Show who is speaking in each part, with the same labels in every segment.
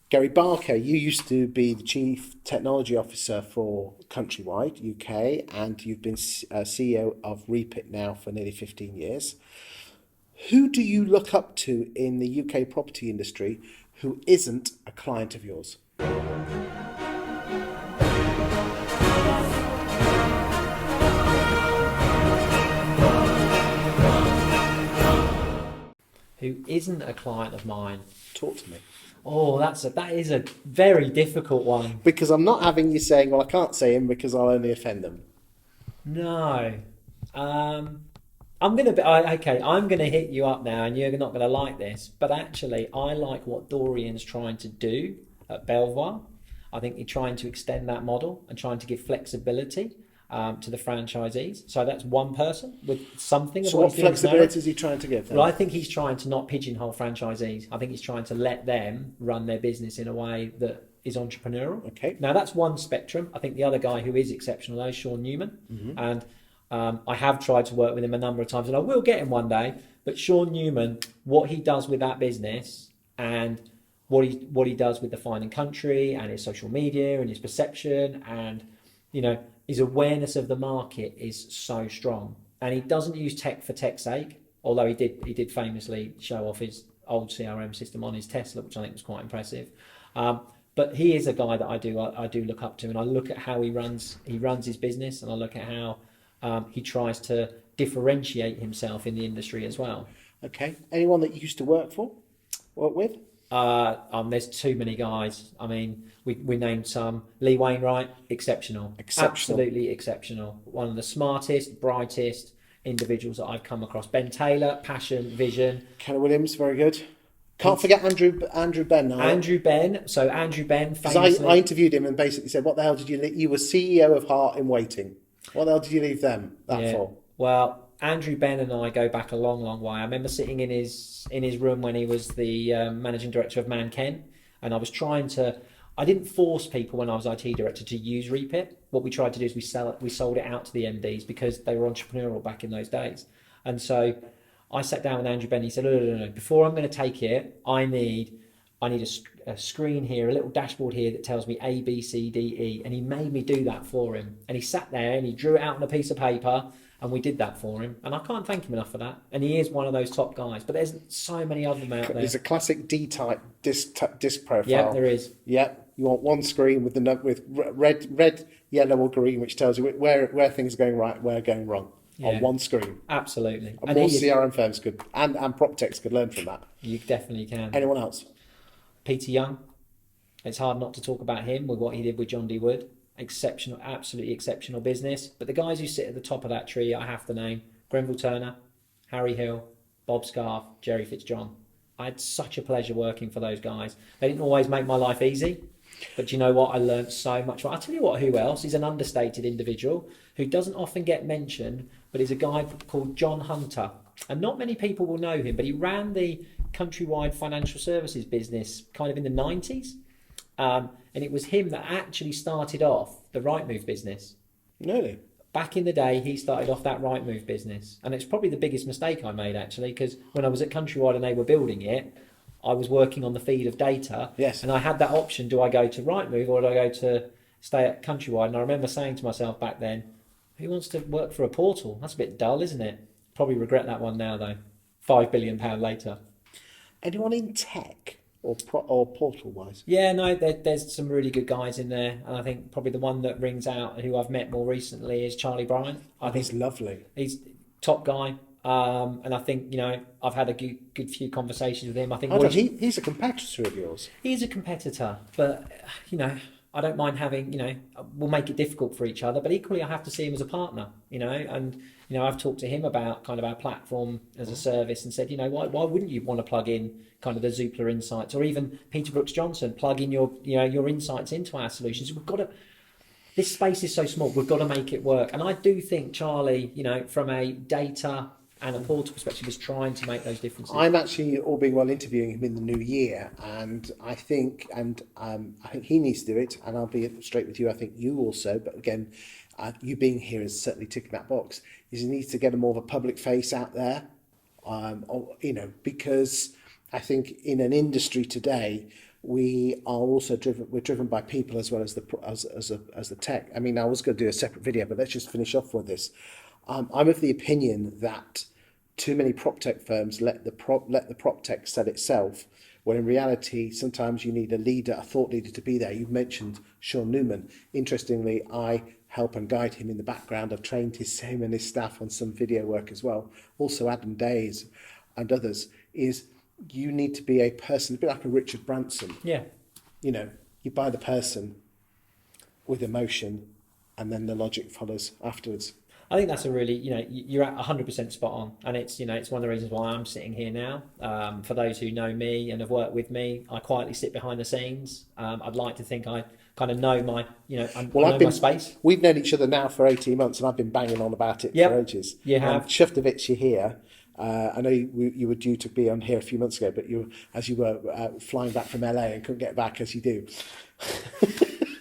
Speaker 1: Gary Barker, you used to be the Chief Technology Officer for Countrywide UK, and you've been CEO of Reapit now for nearly 15 years. Who do you look up to in the UK property industry who isn't a client of yours?
Speaker 2: Who isn't a client of mine?
Speaker 1: Talk to me.
Speaker 2: Oh, that is a very difficult one.
Speaker 1: Because I'm not having you saying, well, I can't say him because I'll only offend them.
Speaker 2: No. I'm gonna hit you up now, and you're not gonna like this, but actually, I like what Dorian's trying to do at Belvoir. I think he's trying to extend that model and trying to give flexibility to the franchisees. So that's one person with something.
Speaker 1: So what flexibility is he trying to give them?
Speaker 2: Well, I think he's trying to not pigeonhole franchisees. I think he's trying to let them run their business in a way that is entrepreneurial.
Speaker 1: Okay.
Speaker 2: Now that's one spectrum. I think the other guy who is exceptional though is Sean Newman, and I have tried to work with him a number of times, and I will get him one day. But Sean Newman, what he does with that business, and what he does with the Fine and Country, and his social media, and his perception, and his awareness of the market is so strong. And he doesn't use tech for tech's sake, although he did famously show off his old CRM system on his Tesla, which I think was quite impressive. But he is a guy that I do look up to, and I look at how he runs his business, and I look at how he tries to differentiate himself in the industry as well.
Speaker 1: Okay. Anyone that you used to work with?
Speaker 2: There's too many guys. I mean, we named some. Lee Wainwright, exceptional. Absolutely exceptional. One of the smartest, brightest individuals that I've come across. Ben Taylor, passion, vision.
Speaker 1: Keller Williams, very good. Can't forget Andrew Ben.
Speaker 2: Andrew Ben, famously.
Speaker 1: I interviewed him and basically said, what the hell did you leave? You were CEO of Heart in Waiting. What the hell did you leave them for? Well,
Speaker 2: Andrew Ben and I go back a long, long way. I remember sitting in his room when he was the managing director of Man Ken, and I didn't force people when I was IT director to use Reapit. What we tried to do is we sold it out to the MDs because they were entrepreneurial back in those days. And so I sat down with Andrew Ben. He said, no. Before I'm going to take it, I need a screen here, a little dashboard here that tells me A, B, C, D, E. And he made me do that for him. And he sat there and he drew it out on a piece of paper, and we did that for him. And I can't thank him enough for that. And he is one of those top guys. But there's so many of them out there.
Speaker 1: There's a classic D-type disc profile.
Speaker 2: Yeah, there is.
Speaker 1: Yep. You want one screen with red, yellow, or green, which tells you where things are going right, where going wrong. Yeah. On one screen.
Speaker 2: Absolutely.
Speaker 1: And more CRM firms could, and PropTechs could learn from that.
Speaker 2: You definitely can.
Speaker 1: Anyone else?
Speaker 2: Peter Young. It's hard not to talk about him with what he did with John D. Wood. Exceptional, absolutely exceptional business. But the guys who sit at the top of that tree, I have to name Grenville Turner, Harry Hill, Bob Scarf, Jerry Fitzjohn. I had such a pleasure working for those guys. They didn't always make my life easy, but you know what? I learned so much. I'll tell you what, who else? He's an understated individual who doesn't often get mentioned, but he's a guy called John Hunter. And not many people will know him, but he ran the Countrywide financial services business kind of in the 90s. And it was him that actually started off the Rightmove business.
Speaker 1: Really?
Speaker 2: Back in the day, he started off that Rightmove business. And it's probably the biggest mistake I made, actually, because when I was at Countrywide and they were building it, I was working on the feed of data.
Speaker 1: Yes.
Speaker 2: And I had that option, do I go to Rightmove or do I go to stay at Countrywide? And I remember saying to myself back then, who wants to work for a portal? That's a bit dull, isn't it? Probably regret that one now, though. £5 billion later.
Speaker 1: Anyone in tech or portal-wise?
Speaker 2: Yeah, no, there's some really good guys in there. And I think probably the one that rings out, who I've met more recently, is Charlie Bryant. I think
Speaker 1: he's lovely.
Speaker 2: He's top guy. And I think, I've had a good few conversations with him. I think
Speaker 1: he's a competitor of yours.
Speaker 2: He's a competitor, but, I don't mind having, we'll make it difficult for each other, but equally I have to see him as a partner, and, I've talked to him about kind of our platform as a service and said, why wouldn't you want to plug in kind of the Zoopla insights, or even Peter Brooks Johnson, plug in your insights into our solutions. This space is so small, we've got to make it work. And I do think Charlie, from a data and a portal perspective, is trying to make those differences.
Speaker 1: I'm actually, all being well, interviewing him in the new year, and I think he needs to do it. And I'll be straight with you. I think you also, but again, you being here is certainly ticking that box. Is he needs to get a more of a public face out there, because I think in an industry today we are also driven by people as well as the tech. I mean, I was going to do a separate video, but let's just finish off with this. I'm of the opinion that too many prop tech firms let the prop tech sell itself, when in reality sometimes you need a leader, a thought leader, to be there. You mentioned Sean Newman. Interestingly, I help and guide him in the background. I've trained him and his staff on some video work as well. Also Adam Days and others. Is you need to be a person, a bit like a Richard Branson.
Speaker 2: Yeah.
Speaker 1: You know, you buy the person with emotion, and then the logic follows afterwards.
Speaker 2: I think that's a really, you're at 100% spot on, and it's one of the reasons why I'm sitting here now. For those who know me and have worked with me, I quietly sit behind the scenes. I'd like to think I kind of know my, I know my space.
Speaker 1: We've known each other now for 18 months, and I've been banging on about it for ages.
Speaker 2: You have.
Speaker 1: Shuftovich, you're here. I know you were due to be on here a few months ago, but as you were flying back from LA and couldn't get back as you do.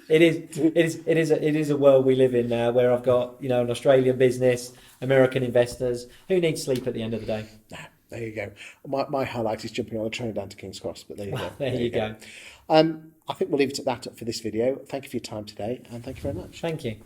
Speaker 2: It is a world we live in now, where I've got an Australian business, American investors who need sleep at the end of the day.
Speaker 1: There you go. My highlight is jumping on a train down to King's Cross, but there you go.
Speaker 2: There you go.
Speaker 1: I think we'll leave it at that for this video. Thank you for your time today, and thank you very much.
Speaker 2: Thank you.